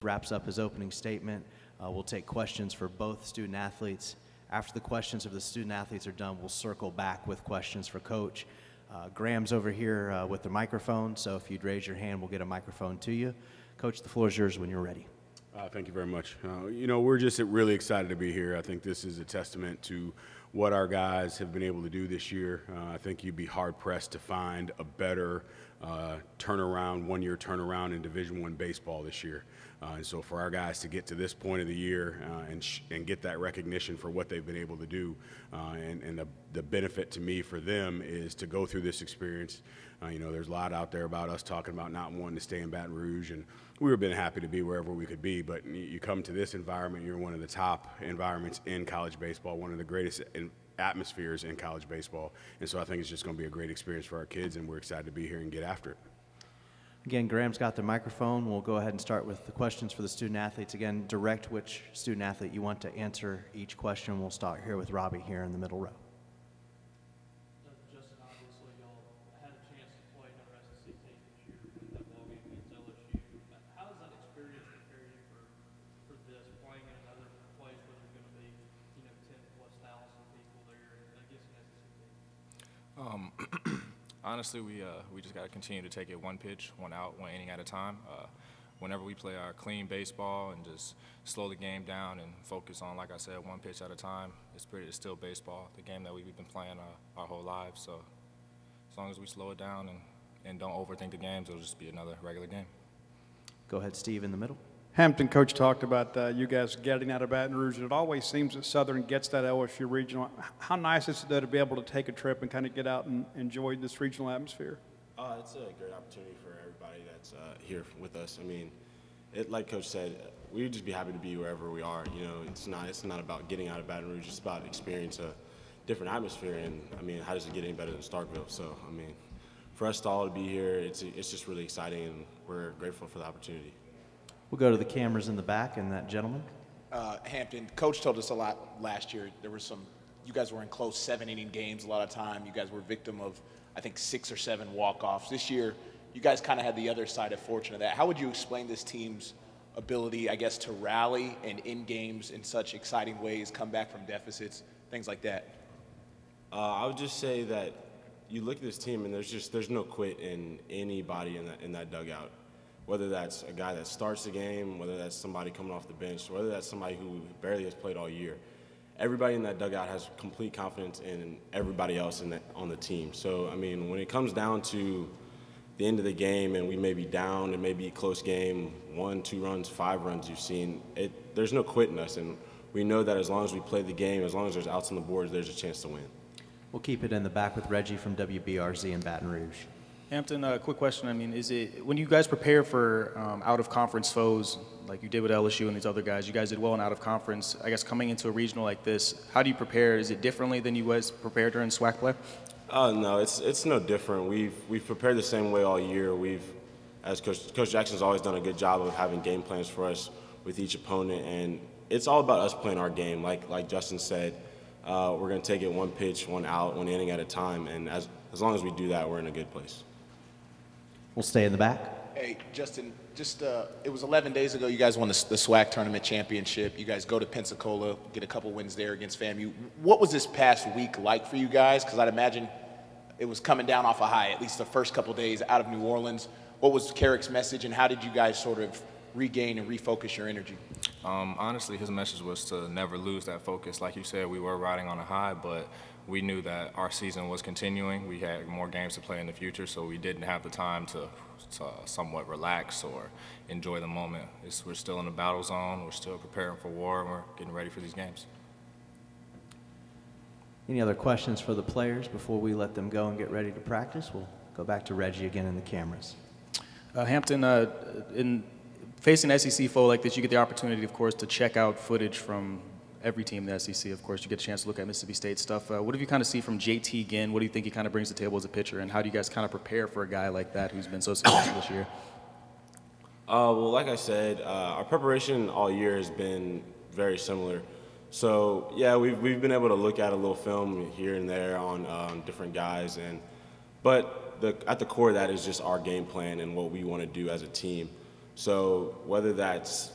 wraps up his opening statement. We'll take questions for both student athletes. After the questions of the student athletes are done, we'll circle back with questions for Coach. Graham's over here with the microphone, so if you'd raise your hand, we'll get a microphone to you. Coach, the floor is yours when you're ready. Thank you very much. We're just really excited to be here. I think this is a testament to what our guys have been able to do this year. I think you'd be hard-pressed to find a better turnaround, one-year turnaround in Division I baseball this year. And so for our guys to get to this point of the year and get that recognition for what they've been able to do, and the benefit to me for them is to go through this experience. There's a lot out there about us talking about not wanting to stay in Baton Rouge, and we would have been happy to be wherever we could be, but you come to this environment, you're one of the top environments in college baseball, one of the greatest atmospheres in college baseball, and so I think it's just going to be a great experience for our kids, and we're excited to be here and get after it. Again, Graham's got the microphone. We'll go ahead and start with the questions for the student athletes. Again, direct which student athlete you want to answer each question. We'll start here with Robbie here in the middle row. Justin, obviously y'all had a chance to play another SEC team this year with that ball game against LSU. How does that experience prepare you for this, playing in another place where there's going to be 10,000+ people there against an SEC team? Honestly, we just got to continue to take it one pitch, one out, one inning at a time. Whenever we play our clean baseball and just slow the game down and focus on, like I said, one pitch at a time, it's still baseball, the game that we've been playing our whole lives. So as long as we slow it down and don't overthink the games, it'll just be another regular game. Go ahead, Steve, in the middle. Hampton, Coach talked about you guys getting out of Baton Rouge. It always seems that Southern gets that LSU regional. How nice is it to be able to take a trip and kind of get out and enjoy this regional atmosphere? It's a great opportunity for everybody that's here with us. I mean, like Coach said, we'd just be happy to be wherever we are. It's not about getting out of Baton Rouge. It's about experiencing a different atmosphere. And I mean, how does it get any better than Starkville? So I mean, for us all to be here, it's just really exciting, and we're grateful for the opportunity. We'll go to the cameras in the back and that gentleman. Hampton, Coach told us a lot last year. You guys were in close 7-inning games a lot of time. You guys were victim of, I think, 6 or 7 walk-offs. This year, you guys kind of had the other side of fortune of that. How would you explain this team's ability, I guess, to rally and in games in such exciting ways, come back from deficits, things like that? I would just say that you look at this team and there's no quit in anybody in that dugout. Whether that's a guy that starts the game, whether that's somebody coming off the bench, whether that's somebody who barely has played all year. Everybody in that dugout has complete confidence in everybody else on the team. So, I mean, when it comes down to the end of the game and we may be down, it may be a close game, 1, 2 runs, 5 runs you've seen, there's no quitting us. And we know that as long as we play the game, as long as there's outs on the boards, there's a chance to win. We'll keep it in the back with Reggie from WBRZ in Baton Rouge. Hampton, a quick question. I mean, when you guys prepare for out-of-conference foes, like you did with LSU and these other guys, you guys did well in out-of-conference. I guess coming into a regional like this, how do you prepare? Is it differently than you guys prepared during SWAC play? No, it's no different. We've prepared the same way all year. As Coach Jackson's always done a good job of having game plans for us with each opponent, and it's all about us playing our game. Like Justin said, we're going to take it one pitch, one out, one inning at a time, and as long as we do that, we're in a good place. We'll stay in the back. Hey, Justin, it was 11 days ago you guys won the SWAC tournament championship. You guys go to Pensacola, get a couple wins there against FAMU. What was this past week like for you guys? Because I'd imagine it was coming down off a high, at least the first couple days out of New Orleans. What was Carrick's message, and how did you guys sort of regain and refocus your energy? Honestly, his message was to never lose that focus. Like you said, we were riding on a high, but we knew that our season was continuing. We had more games to play in the future, so we didn't have the time to somewhat relax or enjoy the moment. We're still in the battle zone. We're still preparing for war, and we're getting ready for these games. Any other questions for the players before we let them go and get ready to practice? We'll go back to Reggie again in the cameras. Hampton, in facing an SEC foe like this, you get the opportunity, of course, to check out footage from every team in the SEC. Of course, you get a chance to look at Mississippi State stuff. What have you kind of see from JT Ginn? What do you think he kind of brings to the table as a pitcher, and how do you guys kind of prepare for a guy like that who's been so successful this year? Well, like I said, our preparation all year has been very similar. So, yeah, we've been able to look at a little film here and there on different guys, but at the core of that is just our game plan and what we want to do as a team. So whether that's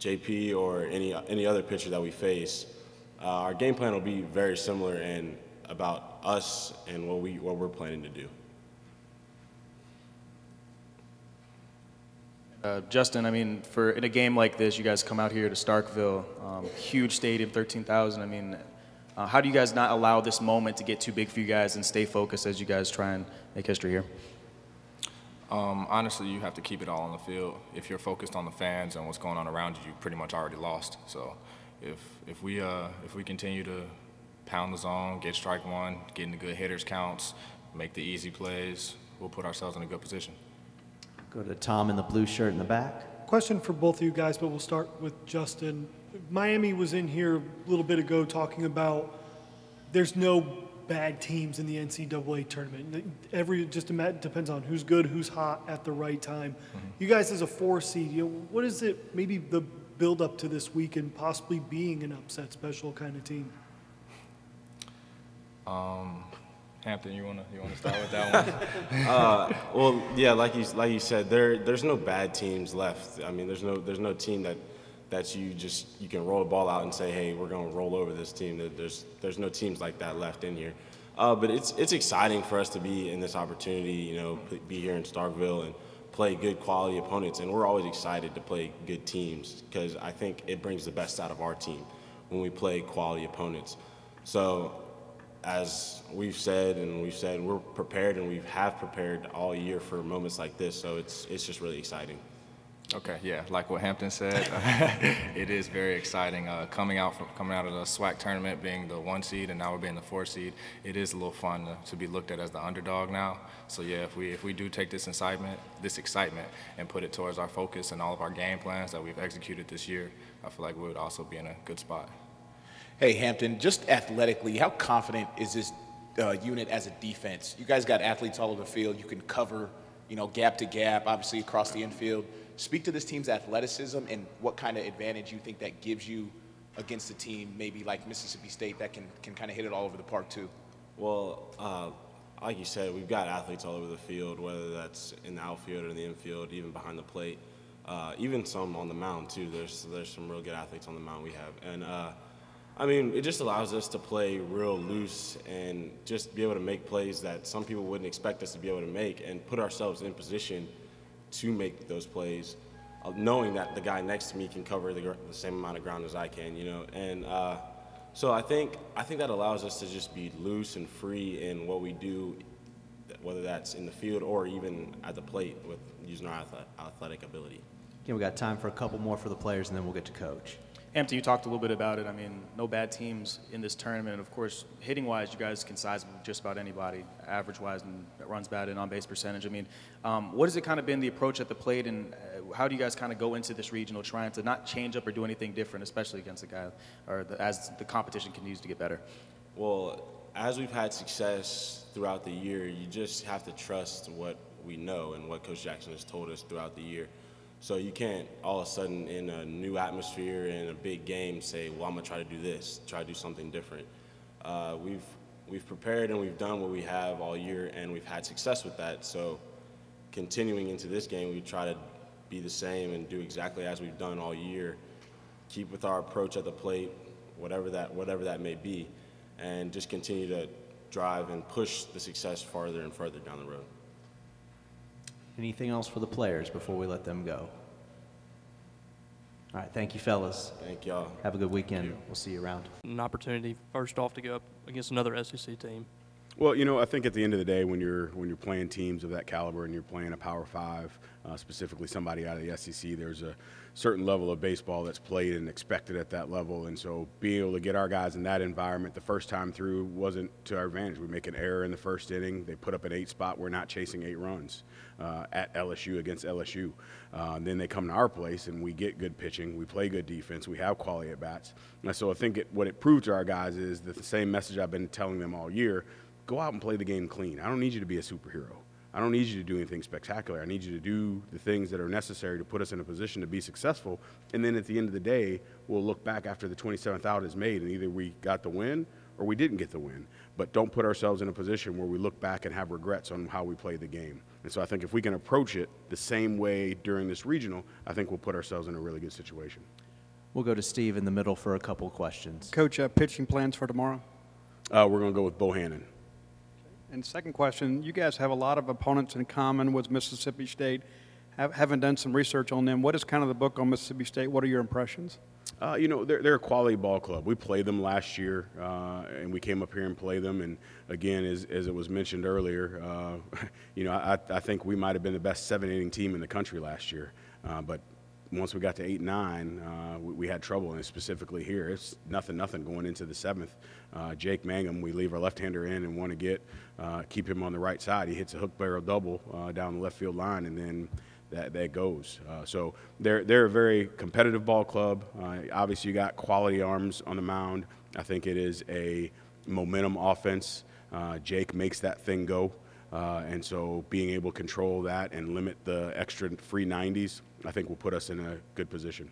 JP or any other pitcher that we face, our game plan will be very similar and about us and what we're planning to do. Justin, I mean, in a game like this, you guys come out here to Starkville, huge stadium, 13,000. I mean, how do you guys not allow this moment to get too big for you guys and stay focused as you guys try and make history here? Honestly, you have to keep it all on the field. If you're focused on the fans and what's going on around you, you pretty much already lost. So if we continue to pound the zone, get strike one, get into good hitters counts, make the easy plays, we'll put ourselves in a good position. Go to Tom in the blue shirt in the back. Question for both of you guys, but we'll start with Justin. Miami was in here a little bit ago talking about there's no bad teams in the NCAA tournament. It just depends on who's good, who's hot at the right time. Mm-hmm. You guys as a 4 seed, what is it, maybe the build up to this week and possibly being an upset special kind of team? Hampton, you wanna start with that one? Well, yeah, like you said, there's no bad teams left. I mean, there's no team that you can roll the ball out and say, hey, we're going to roll over this team. There's no teams like that left in here. But it's exciting for us to be in this opportunity, be here in Starkville and play good quality opponents. And we're always excited to play good teams because I think it brings the best out of our team when we play quality opponents. So as we've said, we're prepared and we have prepared all year for moments like this. So it's just really exciting. Okay, yeah, like what Hampton said, it is very exciting. Coming out of the SWAC tournament, being the 1 seed, and now we're being the 4 seed, it is a little fun to be looked at as the underdog now. So yeah, if we do take this excitement, and put it towards our focus and all of our game plans that we've executed this year, I feel like we would also be in a good spot. Hey, Hampton, just athletically, how confident is this unit as a defense? You guys got athletes all over the field. You can cover, gap to gap, obviously across the infield. Speak to this team's athleticism and what kind of advantage you think that gives you against a team maybe like Mississippi State that can kind of hit it all over the park too. Well, like you said, we've got athletes all over the field, whether that's in the outfield or in the infield, even behind the plate, even some on the mound too. There's some real good athletes on the mound we have, and I mean, it just allows us to play real loose and just be able to make plays that some people wouldn't expect us to be able to make and put ourselves in position to make those plays, knowing that the guy next to me can cover the same amount of ground as I can, And so I think that allows us to just be loose and free in what we do, whether that's in the field or even at the plate with using our athletic ability. Okay, we got time for a couple more for the players, and then we'll get to Coach. Hampton, you talked a little bit about it. I mean, no bad teams in this tournament. And of course, hitting-wise, you guys can size just about anybody, average-wise and runs batted and on-base percentage. I mean, what has it kind of been the approach at the plate, and how do you guys kind of go into this regional trying to not change up or do anything different, especially against a guy or as the competition continues to get better? Well, as we've had success throughout the year, you just have to trust what we know and what Coach Jackson has told us throughout the year. So you can't all of a sudden in a new atmosphere in a big game say, well, I'm going to try to do this, try to do something different. We've prepared and we've done what we have all year, and we've had success with that. So continuing into this game, we try to be the same and do exactly as we've done all year, keep with our approach at the plate, whatever that may be, and just continue to drive and push the success farther and further down the road. Anything else for the players before we let them go? All right, thank you, fellas. Thank y'all. Have a good weekend. We'll see you around. An opportunity, first off, to go up against another SEC team. Well, I think at the end of the day, when you're playing teams of that caliber and you're playing a Power 5, specifically somebody out of the SEC, there's a certain level of baseball that's played and expected at that level. And so being able to get our guys in that environment the first time through wasn't to our advantage. We make an error in the first inning. They put up an 8 spot. We're not chasing 8 runs at LSU against LSU. Then they come to our place and we get good pitching. We play good defense. We have quality at bats. And so I think what it proved to our guys is that the same message I've been telling them all year: go out and play the game clean. I don't need you to be a superhero. I don't need you to do anything spectacular. I need you to do the things that are necessary to put us in a position to be successful. And then at the end of the day, we'll look back after the 27th out is made, and either we got the win or we didn't get the win. But don't put ourselves in a position where we look back and have regrets on how we played the game. And so I think if we can approach it the same way during this regional, I think we'll put ourselves in a really good situation. We'll go to Steve in the middle for a couple questions. Coach, pitching plans for tomorrow? We're going to go with Bohannon. And second question, you guys have a lot of opponents in common with Mississippi State. Having done some research on them, what is kind of the book on Mississippi State? What are your impressions? They're a quality ball club. We played them last year, and we came up here and played them. And again, as it was mentioned earlier, I think we might have been the best 7-inning team in the country last year. But once we got to 8-9, we had trouble, and specifically here, it's nothing going into the 7th. Jake Mangum, we leave our left-hander in and want to keep him on the right side. He hits a hook barrel double down the left field line, and then that goes. So they're a very competitive ball club. Obviously, you got quality arms on the mound. I think it is a momentum offense. Jake makes that thing go. And so being able to control that and limit the extra free 90s, I think will put us in a good position.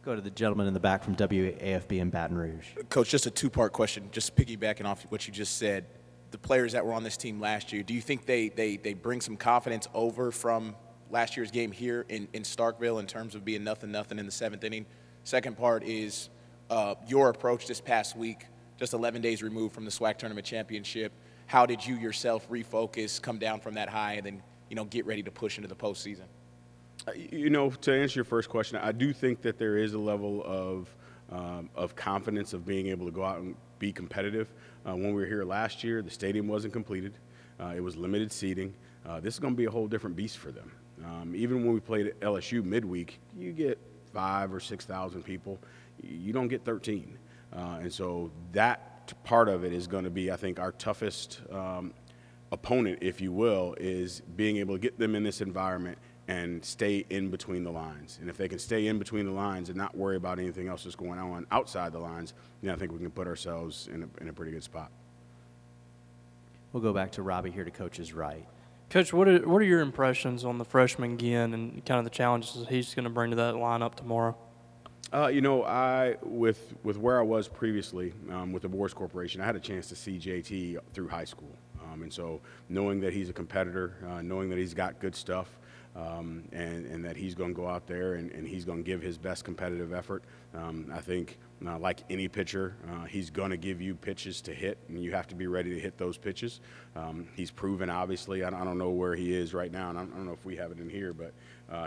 Go to the gentleman in the back from WAFB in Baton Rouge. Coach, just a two-part question, just piggybacking off what you just said. The players that were on this team last year, do you think they bring some confidence over from last year's game here in Starkville in terms of being 0-0 in the 7th inning? Second part is your approach this past week, just 11 days removed from the SWAC Tournament Championship. How did you yourself refocus, come down from that high, and then get ready to push into the postseason? To answer your first question, I do think that there is a level of confidence of being able to go out and be competitive. When we were here last year, the stadium wasn't completed. It was limited seating. This is going to be a whole different beast for them. Even when we played at LSU midweek, you get 5,000 or 6,000 people. You don't get 13. And so that part of it is going to be, I think, our toughest opponent, if you will, is being able to get them in this environment and stay in between the lines. And if they can stay in between the lines and not worry about anything else that's going on outside the lines, then I think we can put ourselves in a pretty good spot. We'll go back to Robbie here to Coach's right. Coach, what are your impressions on the freshman Ginn and kind of the challenges he's going to bring to that lineup tomorrow? With where I was previously with the Boers Corporation, I had a chance to see JT through high school. And so knowing that he's a competitor, knowing that he's got good stuff, and that he's going to go out there and he's going to give his best competitive effort, I think like any pitcher, he's going to give you pitches to hit, and you have to be ready to hit those pitches. He's proven, obviously, I don't know where he is right now, and I don't know if we have it in here, but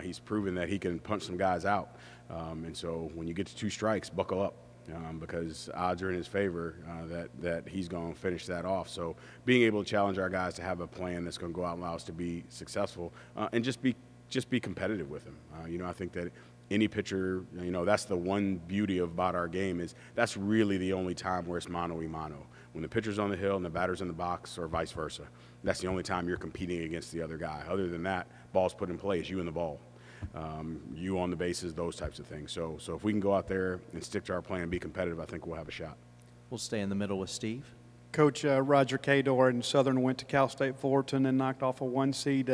he's proven that he can punch some guys out. And so when you get to 2 strikes, buckle up. Because odds are in his favor that he's going to finish that off. So being able to challenge our guys to have a plan that's going to go out and allow us to be successful and just be competitive with him. I think that any pitcher, that's the one beauty about our game is that's really the only time where it's mano-a-mano. When the pitcher's on the hill and the batter's in the box or vice versa, that's the only time you're competing against the other guy. Other than that, ball's put in play, it's you and the ball. You on the bases, those types of things. So if we can go out there and stick to our plan and be competitive, I think we'll have a shot. We'll stay in the middle with Steve. Coach, Roger Cador in Southern went to Cal State Fullerton and knocked off a 1 seed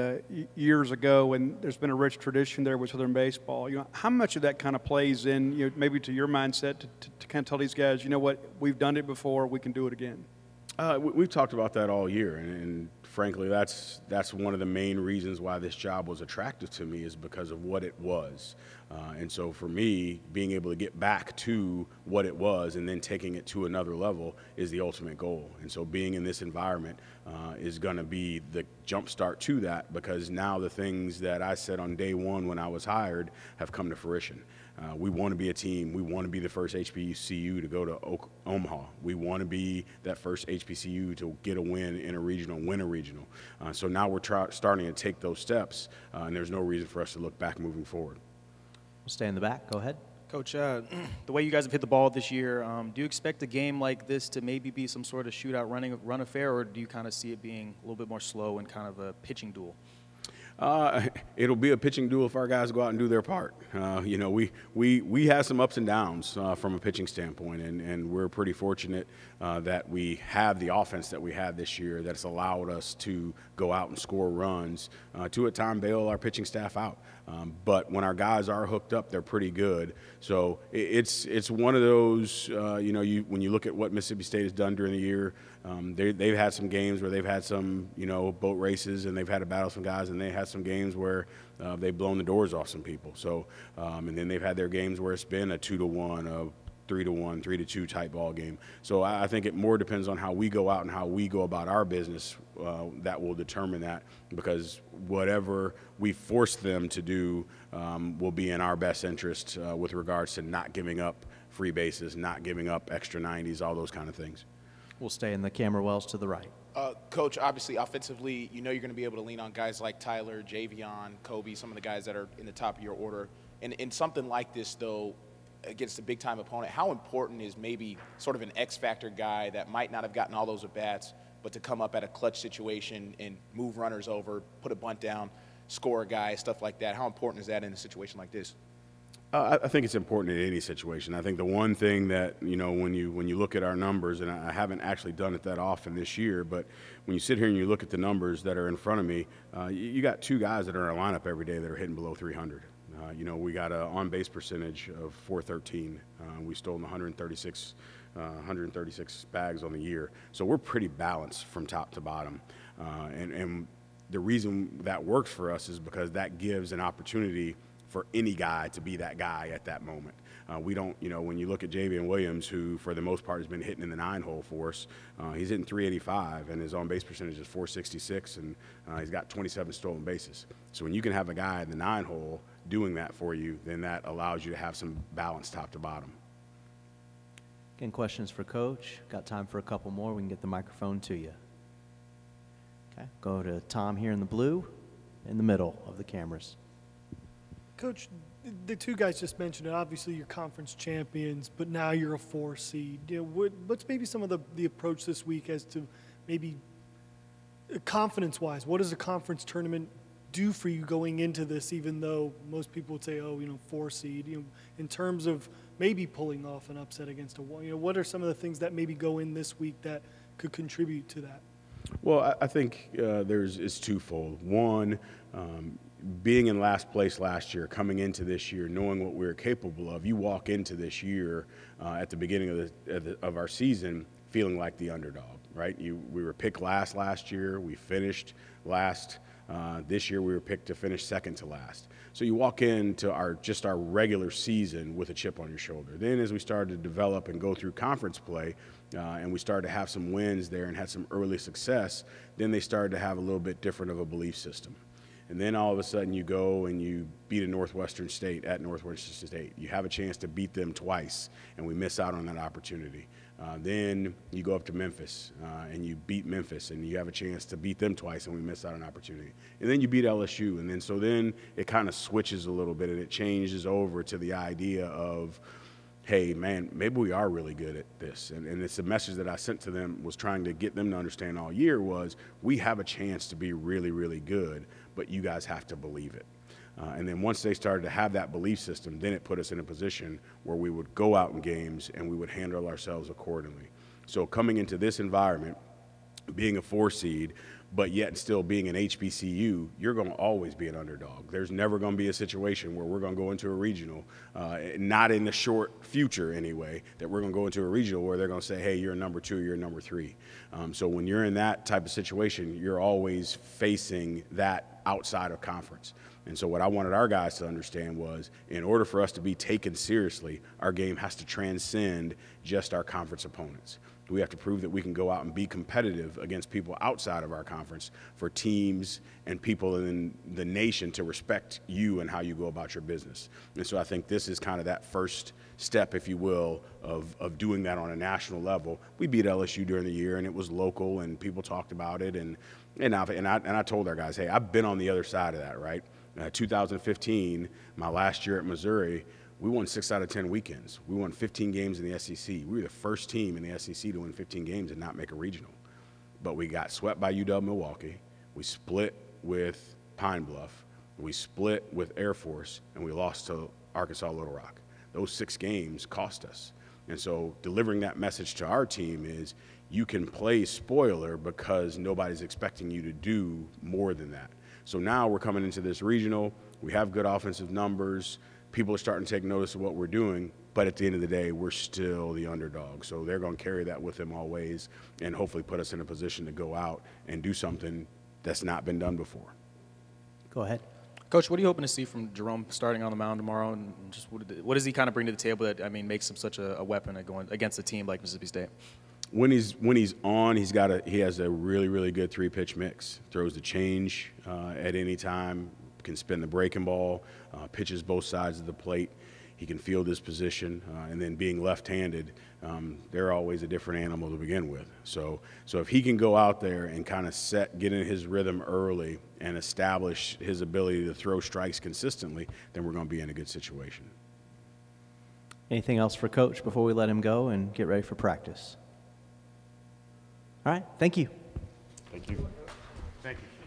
years ago, and there's been a rich tradition there with Southern baseball. How much of that kind of plays in, maybe to your mindset to kind of tell these guys, you know what, we've done it before, we can do it again? We've talked about that all year, and frankly, that's one of the main reasons why this job was attractive to me is because of what it was. And so for me, being able to get back to what it was and then taking it to another level is the ultimate goal. And so being in this environment is going to be the jump start to that, because now the things that I said on day one when I was hired have come to fruition. We want to be a team. We want to be the first HBCU to go to Omaha. We want to be that first HBCU to get a win in a regional, win a regional. So now we're starting to take those steps, and there's no reason for us to look back moving forward. We'll stay in the back. Go ahead. Coach, the way you guys have hit the ball this year, do you expect a game like this to maybe be some sort of shootout run affair, or do you kind of see it being a little bit more slow and kind of a pitching duel? It'll be a pitching duel if our guys go out and do their part. We have some ups and downs from a pitching standpoint, and we're pretty fortunate that we have the offense that we had this year that's allowed us to go out and score runs to at time bail our pitching staff out. But when our guys are hooked up, they're pretty good. So it's one of those, when you look at what Mississippi State has done during the year, they've had some games where they've had some, boat races, and they've had to battle some guys, and they had some games where they've blown the doors off some people. So, and then they've had their games where it's been a 2-1, a 3-1, 3-2 type ball game. So I think it more depends on how we go out and how we go about our business that will determine that, because whatever we force them to do will be in our best interest with regards to not giving up free bases, not giving up extra 90s, all those kind of things. We'll stay in the camera wells to the right. Coach, obviously offensively, you're going to be able to lean on guys like Tyler, Javion, Kobe, some of the guys that are in the top of your order. And in something like this, though, against a big-time opponent, how important is maybe sort of an X-factor guy that might not have gotten all those at-bats, but to come up at a clutch situation and move runners over, put a bunt down, score a guy, stuff like that? How important is that in a situation like this? I think it's important in any situation. I think the one thing that, when you look at our numbers, and I haven't actually done it that often this year, but when you sit here and you look at the numbers that are in front of me, you got two guys that are in our lineup every day that are hitting below 300. We got an on-base percentage of 413. We stole 136 bags on the year. So we're pretty balanced from top to bottom. And the reason that works for us is because that gives an opportunity for any guy to be that guy at that moment. We don't, when you look at Javion Williams, who for the most part has been hitting in the 9-hole for us, he's hitting 385, and his on-base percentage is 466, and he's got 27 stolen bases. So when you can have a guy in the 9-hole doing that for you, then that allows you to have some balance top to bottom. Again, questions for Coach? Got time for a couple more. We can get the microphone to you. Okay, go to Tom here in the blue, in the middle of the cameras. Coach, the two guys just mentioned it. Obviously, you're conference champions, but now you're a 4 seed. What's maybe some of the approach this week as to maybe confidence-wise? What does a conference tournament do for you going into this, even though most people would say, 4 seed, in terms of maybe pulling off an upset against a one? What are some of the things that maybe go in this week that could contribute to that? Well, I think it's twofold. One, being in last place last year, coming into this year, knowing what we were capable of, you walk into this year at the beginning of our season feeling like the underdog, right? We were picked last year. We finished last. This year we were picked to finish second to last. So you walk into our regular season with a chip on your shoulder. Then as we started to develop and go through conference play, and we started to have some wins there and had some early success, then they started to have a little bit different of a belief system. And then all of a sudden you go and you beat a Northwestern State at Northwestern State. You have a chance to beat them twice, and we miss out on that opportunity. Then you go up to Memphis, and you beat Memphis, and you have a chance to beat them twice, and we miss out on an opportunity. And then you beat LSU, and then it kind of switches a little bit, and it changes over to the idea of, hey, man, maybe we are really good at this. And it's a message that I sent to them, was trying to get them to understand all year, was we have a chance to be really, really good, but you guys have to believe it. And then once they started to have that belief system, then it put us in a position where we would go out in games and we would handle ourselves accordingly. So coming into this environment, being a 4 seed, but yet still being an HBCU, you're going to always be an underdog. There's never going to be a situation where we're going to go into a regional, not in the short future anyway, that we're going to go into a regional where they're going to say, hey, you're a number 2, you're a number 3. So when you're in that type of situation, you're always facing that outside of conference. And so what I wanted our guys to understand was, in order for us to be taken seriously, our game has to transcend just our conference opponents. We have to prove that we can go out and be competitive against people outside of our conference for teams and people in the nation to respect you and how you go about your business. And so I think this is kind of that first step, if you will, of doing that on a national level. We beat LSU during the year, and it was local, and people talked about it. And I told our guys, hey, I've been on the other side of that, right? 2015, my last year at Missouri, we won 6 out of 10 weekends. We won 15 games in the SEC. We were the first team in the SEC to win 15 games and not make a regional. But we got swept by UW-Milwaukee. We split with Pine Bluff. We split with Air Force, and we lost to Arkansas Little Rock. Those 6 games cost us. And so delivering that message to our team is, you can play spoiler because nobody's expecting you to do more than that. So now we're coming into this regional. We have good offensive numbers. People are starting to take notice of what we're doing. But at the end of the day, we're still the underdog. So they're going to carry that with them always and hopefully put us in a position to go out and do something that's not been done before. Go ahead. Coach, what are you hoping to see from Jerome starting on the mound tomorrow? And just what does he kind of bring to the table that, I mean, makes him such a weapon at going against a team like Mississippi State? When he's on, he has a really, really good 3-pitch mix. Throws the change at any time, can spin the breaking ball, pitches both sides of the plate. He can field his position, and then being left-handed, they're always a different animal to begin with. So if he can go out there and kind of get in his rhythm early and establish his ability to throw strikes consistently, then we're going to be in a good situation. Anything else for Coach before we let him go and get ready for practice? All right, thank you. Thank you. Thank you.